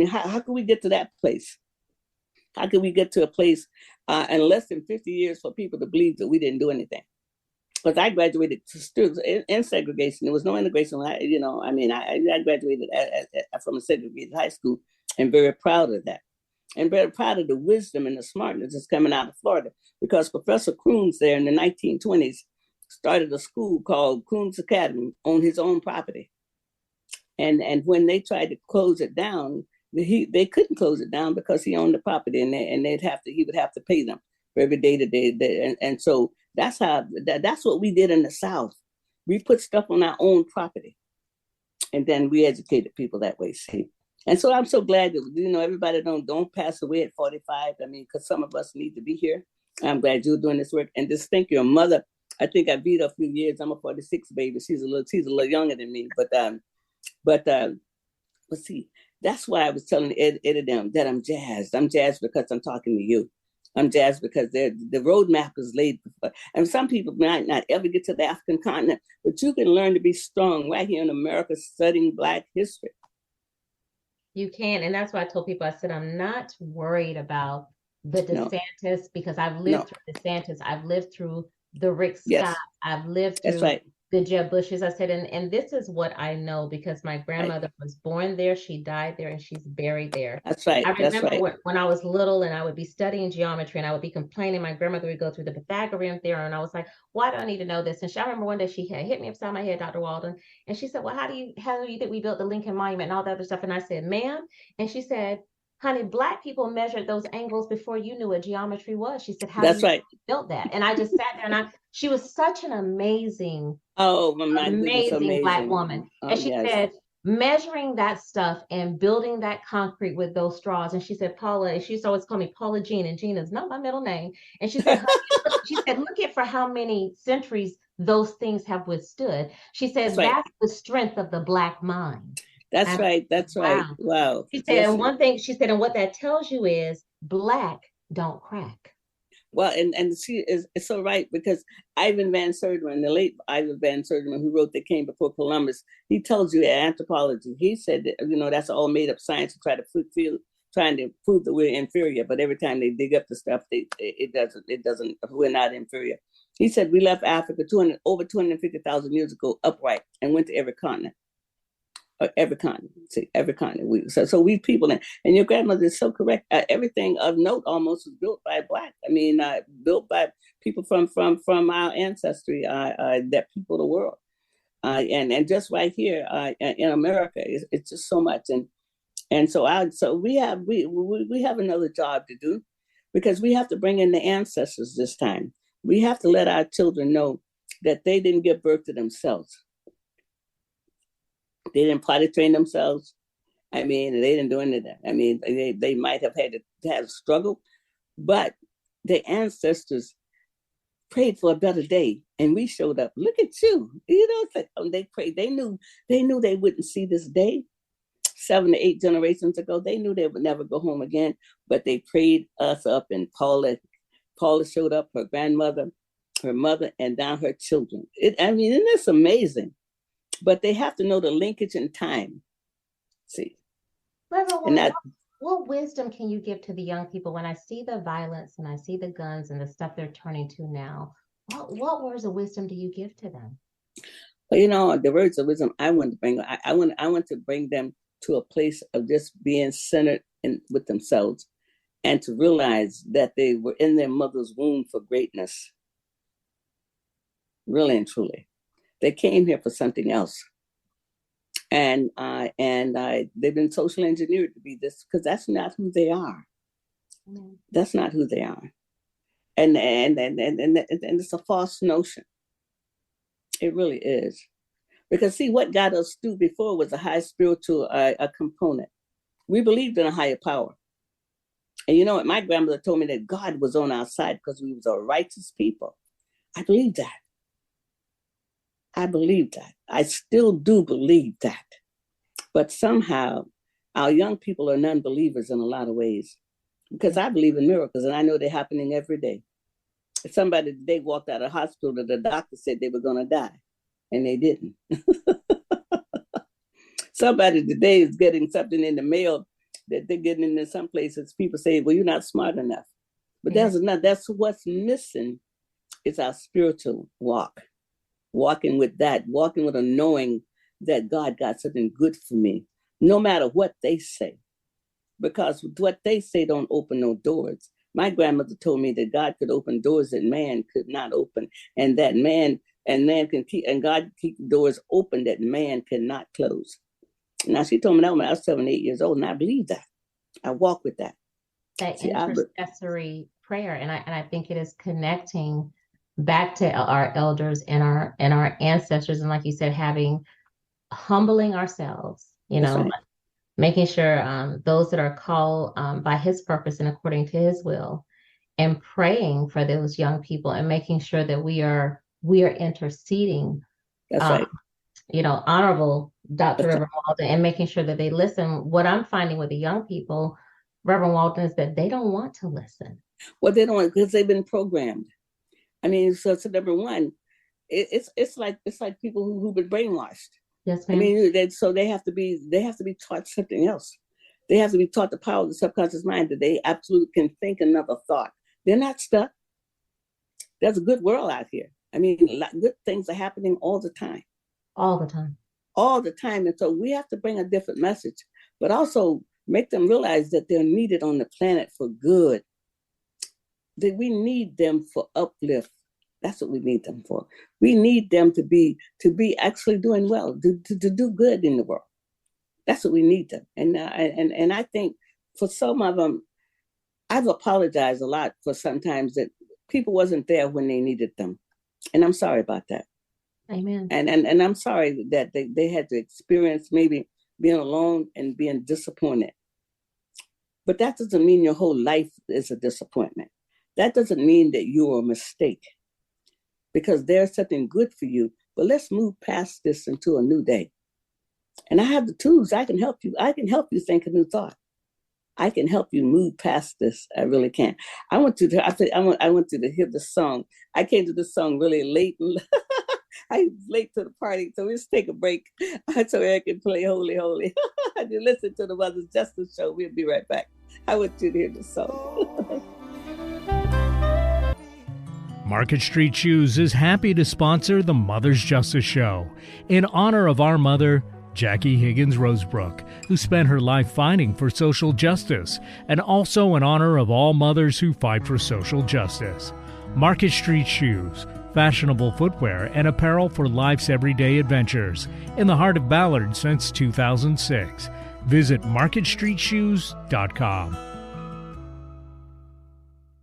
Speaker 1: How can we get to that place? How can we get to a place in less than 50 years for people to believe that we didn't do anything? Because I graduated in segregation. There was no integration. I graduated from a segregated high school, and very proud of that. And very proud of the wisdom and the smartness that's coming out of Florida. Because Professor Kroons there in the 1920s started a school called Kroons Academy on his own property. And when they tried to close it down, they couldn't close it down because he owned the property, and he would have to pay them for every day that they. And so that's what we did in the South. We put stuff on our own property, and then we educated people that way. See, and so I'm so glad that everybody don't pass away at 45. Because some of us need to be here. I'm glad you're doing this work. And just think your mother, I think I beat her a few years. I'm a 46 baby. She's a little younger than me. But see, that's why I was telling Ed and them that I'm jazzed. I'm jazzed because I'm talking to you. I'm jazzed because the roadmap is laid before. And some people might not ever get to the African continent, but you can learn to be strong right here in America studying Black history.
Speaker 6: You can. And that's why I told people, I said, I'm not worried about the DeSantis because I've lived through DeSantis. I've lived through the Rick Scott. I've lived through the Jeb Bushes. I said, and this is what I know because my grandmother was born there, she died there, and she's buried there.
Speaker 1: That's right.
Speaker 6: I remember when I was little and I would be studying geometry and I would be complaining. My grandmother would go through the Pythagorean theorem, and I was like, why do I need to know this? And I remember one day she had hit me upside my head, Dr. Walden, and she said, well, how do you think we built the Lincoln Monument and all that other stuff? And I said, ma'am, and she said, honey, Black people measured those angles before you knew what geometry was. She said, how do you built that? And I just sat there and she was such an amazing, amazing Black woman. And she said, measuring that stuff and building that concrete with those straws. And she said, Paula, she used to always call me Paula Jean, and Jean is not my middle name. And she said, look at for how many centuries those things have withstood. She said, that's the strength of the Black mind.
Speaker 1: That's right. That's right. Wow.
Speaker 6: She said, and one thing she said, and what that tells you is Black don't crack.
Speaker 1: Well, and she is so right, because Ivan Van Sertima, the late Ivan Van Sertima, who wrote They Came Before Columbus, he tells you in anthropology, he said that, that's all made up science to try to trying to prove that we're inferior. But every time they dig up the stuff, it doesn't, we're not inferior. He said we left Africa over 250,000 years ago upright and went to every continent. Every continent. So we people, and your grandmother is so correct. Everything of note almost was built by Black. I mean, built by people from our ancestry that people the world, and just right here in America, it's just so much. And so we have another job to do, because we have to bring in the ancestors this time. We have to let our children know that they didn't give birth to themselves. They didn't potty train themselves. I mean, they didn't do any of that. I mean, they might have had to have struggle, but the ancestors prayed for a better day, and we showed up. Look at you. It's like, they prayed. They knew they wouldn't see this day. 7 to 8 generations ago, they knew they would never go home again, but they prayed us up, and Paula showed up, her grandmother, her mother, and now her children. Isn't this amazing? But they have to know the linkage in time. See,
Speaker 6: what wisdom can you give to the young people when I see the violence and I see the guns and the stuff they're turning to now? What words of wisdom do you give to them?
Speaker 1: Well, the words of wisdom I want to bring. I want to bring them to a place of just being centered with themselves, and to realize that they were in their mother's womb for greatness. Really and truly. They came here for something else, and they've been socially engineered to be this, because that's not who they are. Mm-hmm. That's not who they are, and it's a false notion. It really is, because see, what got us through before was a high spiritual a component. We believed in a higher power, and you know what? My grandmother told me that God was on our side because we was a righteous people. I believe that. I still do believe that. But somehow our young people are non-believers in a lot of ways, because I believe in miracles, and I know they're happening every day. Somebody today walked out of the hospital that the doctor said they were going to die, and they didn't. Somebody today is getting something in the mail that they're getting into some places. People say, well, you're not smart enough. But that's what's missing, is our spiritual walk. Walking with a knowing that God got something good for me, no matter what they say, because what they say don't open no doors. My grandmother told me that God could open doors that man could not open, and that man can keep, and God keep doors open that man cannot close. Now, she told me that when I was 7, 8 years old, and I believe that. I walk with that.
Speaker 6: That intercessory prayer, and I think it is connecting back to our elders and our ancestors, and like you said, humbling ourselves, right. Making sure those that are called by His purpose and according to His will, and praying for those young people and making sure that we are interceding.
Speaker 1: That's right.
Speaker 6: Honorable Dr.
Speaker 1: That's
Speaker 6: Reverend Walden, and making sure that they listen. What I'm finding with the young people, Reverend Walden, is that they don't want to listen.
Speaker 1: Well, they don't, because they've been programmed. I mean, so number one, it's like people who've been brainwashed.
Speaker 6: Yes, ma'am.
Speaker 1: I mean, so they have to be taught something else. They have to be taught the power of the subconscious mind, that they absolutely can think another thought. They're not stuck. There's a good world out here. I mean, good things are happening all the time.
Speaker 6: All the time.
Speaker 1: All the time. And so we have to bring a different message, but also make them realize that they're needed on the planet for good. That we need them for uplift. That's what we need them for. We need them to be actually doing well, to do good in the world. That's what we need them. And I think for some of them, I've apologized a lot for sometimes that people wasn't there when they needed them. And I'm sorry about that.
Speaker 6: Amen.
Speaker 1: And I'm sorry that they had to experience maybe being alone and being disappointed. But that doesn't mean your whole life is a disappointment. That doesn't mean that you're a mistake, because there's something good for you. But let's move past this into a new day. And I have the tools. I can help you. I can help you think a new thought. I can help you move past this. I really can. I want you to hear the song. I came to this song really late. I was late to the party, so let's take a break so I can play Holy, Holy. You listen to the Mother's Justice Show. We'll be right back. I want you to hear the song.
Speaker 7: Market Street Shoes is happy to sponsor the Mother's Justice Show in honor of our mother, Jackie Higgins Rosebrook, who spent her life fighting for social justice, and also in honor of all mothers who fight for social justice. Market Street Shoes, fashionable footwear and apparel for life's everyday adventures, in the heart of Ballard since 2006. Visit marketstreetshoes.com.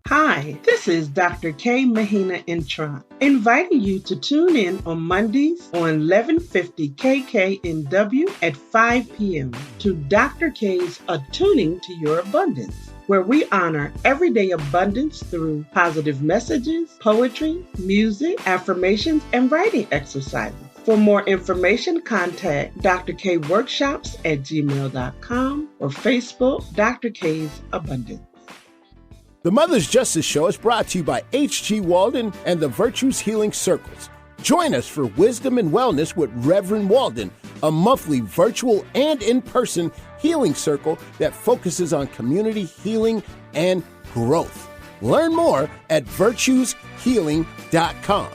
Speaker 8: Hi, this is Dr. K. Mahina Intron, inviting you to tune in on Mondays on 1150 KKNW at 5 p.m. to Dr. K's Attuning to Your Abundance, where we honor everyday abundance through positive messages, poetry, music, affirmations, and writing exercises. For more information, contact Dr. K Workshops at gmail.com or Facebook, Dr. K's Abundance.
Speaker 4: The Mother's Justice Show is brought to you by H.G. Walden and the Virtues Healing Circles. Join us for Wisdom and Wellness with Reverend Walden, a monthly virtual and in-person healing circle that focuses on community healing and growth. Learn more at virtueshealing.com.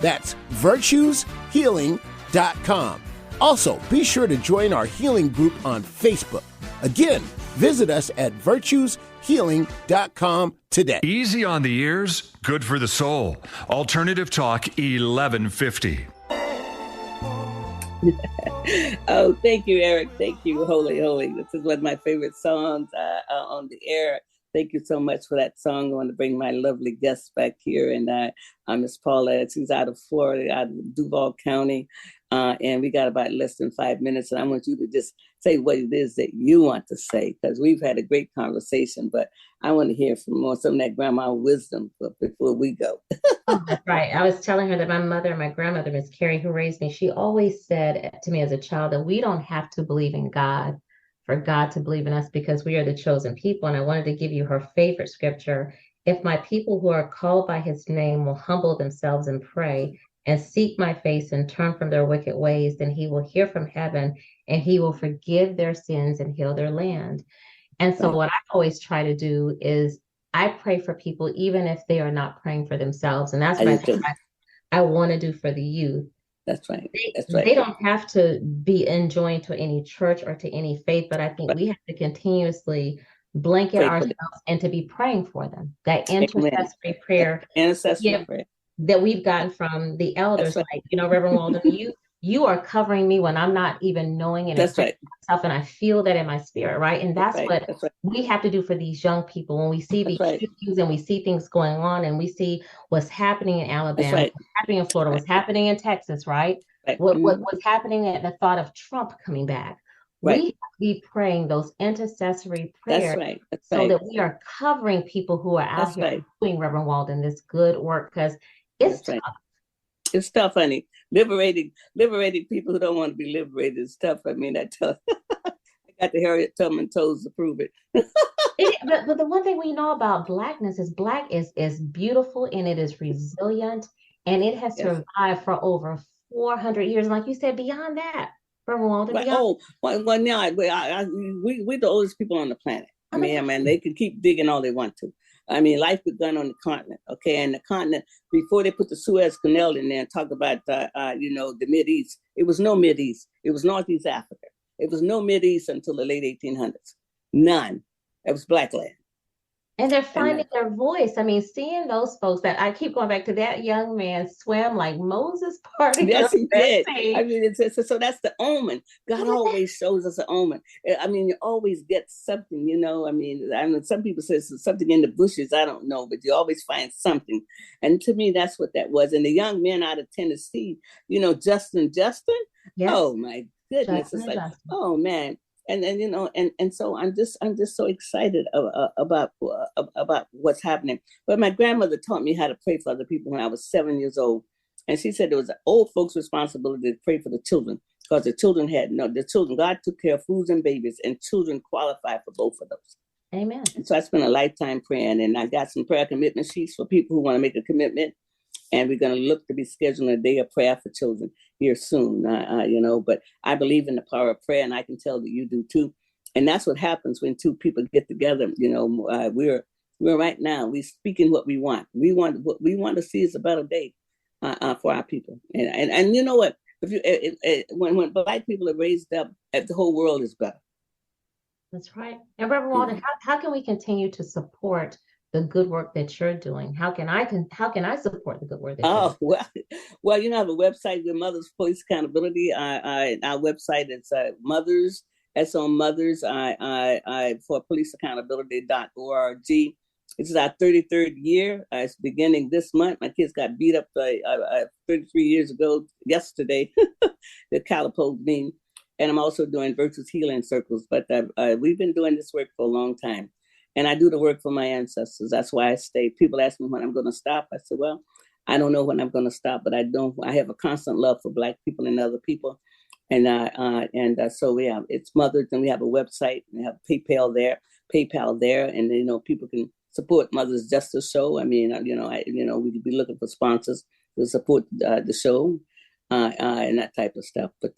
Speaker 4: That's virtueshealing.com. Also, be sure to join our healing group on Facebook. Again, visit us at virtueshealing.com today.
Speaker 5: Easy on the ears, good for the soul. Alternative Talk 1150.
Speaker 1: Oh, thank you, Eric. Thank you, Holy, Holy. This is one of my favorite songs on the air. Thank you so much for that song. I want to bring my lovely guests back here. And Miss Paula, she's out of Florida, out of Duval County. And we got about less than 5 minutes. And I want you to just say what it is that you want to say, because we've had a great conversation. But I want to hear from some of that grandma wisdom before we go.
Speaker 6: Oh, that's right. I was telling her that my mother, my grandmother, Miss Carrie, who raised me, she always said to me as a child that we don't have to believe in God for God to believe in us, because we are the chosen people. And I wanted to give you her favorite scripture. If my people who are called by his name will humble themselves and pray and seek my face and turn from their wicked ways, then he will hear from heaven and he will forgive their sins and heal their land. And so what I always try to do is I pray for people, even if they are not praying for themselves. And that's what I want to do for the youth.
Speaker 1: That's right. That's right.
Speaker 6: They don't have to be enjoined to any church or to any faith, but I think we have to continuously blanket ourselves and to be praying for them. That intercessory prayer, that we've gotten from the elders, right. Like, Reverend Walden, you are covering me when I'm not even knowing it.
Speaker 1: That's right.
Speaker 6: Myself, and I feel that in my spirit, right? And that's what we have to do for these young people. When we see these shootings and we see things going on and we see what's happening in Alabama, what's happening in Florida, what's happening in Texas, right? What's happening at the thought of Trump coming back. We have to be praying those intercessory prayers.
Speaker 1: That's right. That's
Speaker 6: so
Speaker 1: right.
Speaker 6: that we are covering people who are out
Speaker 1: That's
Speaker 6: here
Speaker 1: right.
Speaker 6: doing, Reverend Walden, this good work, because it's
Speaker 1: That's
Speaker 6: tough.
Speaker 1: right. It's tough, honey. Liberating people who don't want to be liberated is tough. I mean, I tell I got the Harriet Tubman toes to prove it.
Speaker 6: But the one thing we know about Blackness is Black is beautiful and it is resilient and it has
Speaker 1: Yes.
Speaker 6: survived for over 400 years. And like you said, beyond that, Reverend Walden,
Speaker 1: Right.
Speaker 6: beyond.
Speaker 1: Well, now we're the oldest people on the planet. I mean, they can keep digging all they want to. I mean, life begun on the continent, okay? And the continent, before they put the Suez Canal in there and talk about, the Mideast, it was no Mideast. It was Northeast Africa. It was no Mideast until the late 1800s. None. It was Black land.
Speaker 6: And they're finding their voice. I mean, seeing those folks that I keep going back to that young man swam like Moses parting.
Speaker 1: Yes, he did.
Speaker 6: Sea.
Speaker 1: I mean, so that's the omen. God always shows us an omen. I mean, you always get something, you know. I mean, some people say something in the bushes. I don't know, but you always find something. And to me, that's what that was. And the young man out of Tennessee, you know, Justin. Yes. Oh my goodness,
Speaker 6: Justin,
Speaker 1: it's like,
Speaker 6: Justin.
Speaker 1: Oh man. And you know, and so I'm just so excited about what's happening. But my grandmother taught me how to pray for other people when I was 7 years old, and she said it was old folks' responsibility to pray for the children because the children God took care of fools and babies, and children qualify for both of those.
Speaker 6: Amen.
Speaker 1: And so I spent a lifetime praying, and I got some prayer commitment sheets for people who want to make a commitment. And we're going to look to be scheduling a day of prayer for children here soon, but I believe in the power of prayer, and I can tell that you do too. And that's what happens when two people get together. You know, we're right now, we're speaking what we want. What we want to see is a better day for our people. And you know what? When Black people are raised up, the whole world is better. That's
Speaker 6: right. And Reverend Walden, how can we continue to support the good work that you're doing? How can I support the good work that you're doing?
Speaker 1: Well, you know, I have a website with Mothers Police Accountability. Our website is Mothers, that's on Mothers for Police Accountability.org. This is our 33rd year. It's beginning this month. My kids got beat up 33 years ago yesterday. The catapult me. And I'm also doing virtuous healing circles. But we've been doing this work for a long time. And I do the work for my ancestors. That's why I stay. People ask me when I'm going to stop. I said, well, I don't know when I'm going to stop, but I have a constant love for Black people and other people. And so it's Mothers, and we have a website, and we have PayPal there. And, you know, people can support Mothers Justice Show. I mean, we'd be looking for sponsors to support the show. And that type of stuff. But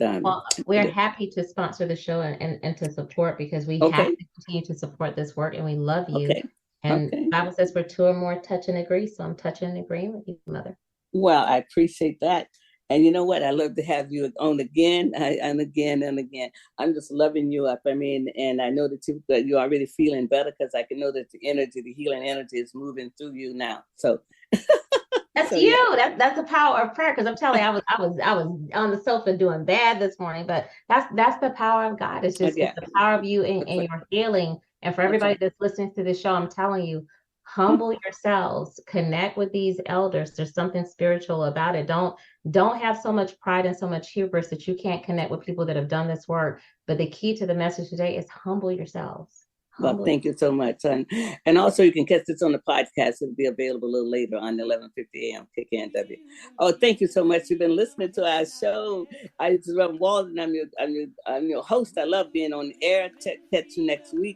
Speaker 6: we're happy to sponsor the show and to support, because we have to continue to support this work, and we love you. And the Bible says we're two or more touch and agree. So I'm touching and agreeing with you, Mother.
Speaker 1: Well, I appreciate that. And you know what? I love to have you on again and again and again. I'm just loving you up. I mean, and I know that you're already feeling better, because I can know that the healing energy is moving through you now. So
Speaker 6: that's you. Yeah. That's the power of prayer. Because I'm telling you, I was on the sofa doing bad this morning, but that's the power of God. It's just it's the power of you and your healing. And for everybody that's listening to this show, I'm telling you, humble yourselves, connect with these elders. There's something spiritual about it. Don't have so much pride and so much hubris that you can't connect with people that have done this work. But the key to the message today is humble yourselves.
Speaker 1: Well, thank you so much. And also you can catch this on the podcast. It'll be available a little later on 11:50 a.m. KKNW. Oh, thank you so much. You've been listening to our show. I'm Reverend Walden. I'm your host. I love being on the air. Catch you next week.